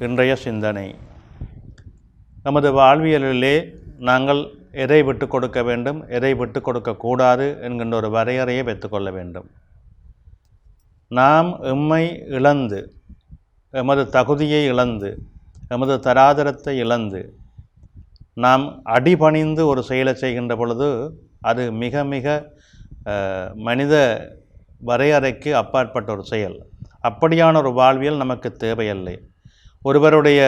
இன்றைய சிந்தனை. நமது வாழ்வியலிலே நாங்கள் எதை விட்டு கொடுக்க வேண்டும், எதை விட்டு கொடுக்கக்கூடாது என்கின்ற ஒரு வரையறையை வைத்துக்கொள்ள வேண்டும். நாம் எம்மை இழந்து, எமது தகுதியை இழந்து, எமது தராதரத்தை இழந்து நாம் அடிபணிந்து ஒரு செயலை செய்கின்ற பொழுது அது மிக மிக மனித வரையறைக்கு அப்பாற்பட்ட ஒரு செயல். அப்படியான ஒரு வாழ்வியல் நமக்கு தேவையில்லை. ஒருவருடைய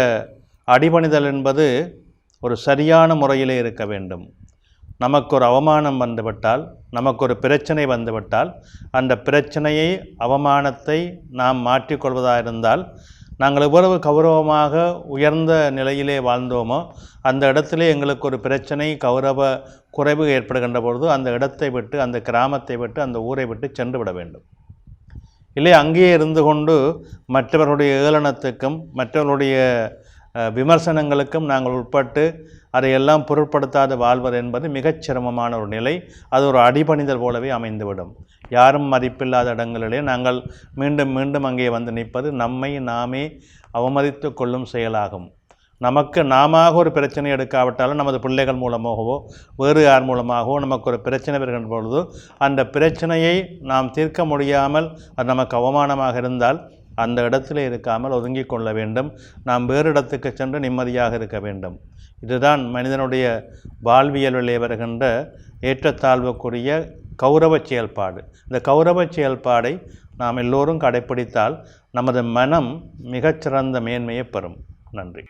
அடிபணிதல் என்பது ஒரு சரியான முறையிலே இருக்க வேண்டும். நமக்கு ஒரு அவமானம் வந்துவிட்டால், நமக்கு ஒரு பிரச்சனை வந்துவிட்டால், அந்த பிரச்சனையை, அவமானத்தை நாம் மாற்றிக்கொள்வதாக இருந்தால், நாங்கள் எவ்வளவு கௌரவமாக உயர்ந்த நிலையிலே வாழ்ந்தோமோ அந்த இடத்திலே எங்களுக்கு ஒரு பிரச்சனை, கௌரவ குறைவு ஏற்படுகின்ற பொழுது அந்த இடத்தை விட்டு, அந்த கிராமத்தை விட்டு, அந்த ஊரை விட்டு சென்று விட வேண்டும். இல்லை அங்கேயே இருந்து கொண்டு மற்றவர்களுடைய ஏளனத்துக்கும் மற்றவர்களுடைய விமர்சனங்களுக்கும் நாங்கள் உட்பட்டு அதையெல்லாம் பொருட்படுத்தாது வாழ்வது என்பது மிகச் சிரமமான ஒரு நிலை. அது ஒரு அடிபணிதல் போலவே அமைந்துவிடும். யாரும் மதிப்பில்லாத இடங்களிலே நாங்கள் மீண்டும் மீண்டும் அங்கே வந்து நிற்பது நம்மை நாமே அவமதித்து கொள்ளும் செயலாகும். நமக்கு நாம ஒரு பிரச்சனை எடுக்காவிட்டாலும் நமது பிள்ளைகள் மூலமாகவோ வேறு யார் மூலமாகவோ நமக்கு ஒரு பிரச்சனை வருகின்ற பொழுது அந்த பிரச்சனையை நாம் தீர்க்க முடியாமல் அது நமக்கு அவமானமாக இருந்தால் அந்த இடத்திலே இருக்காமல் ஒதுங்கி கொள்ள வேண்டும். நாம் வேறு இடத்துக்கு சென்று நிம்மதியாக இருக்க வேண்டும். இதுதான் மனிதனுடைய வாழ்வியலிலே வருகின்ற ஏற்றத்தாழ்வுக்குரிய கௌரவ செயல்பாடு. இந்த கௌரவ செயல்பாடை நாம் எல்லோரும் கடைப்பிடித்தால் நமது மனம் மிகச்சிறந்த மேன்மையை பெறும். நன்றி.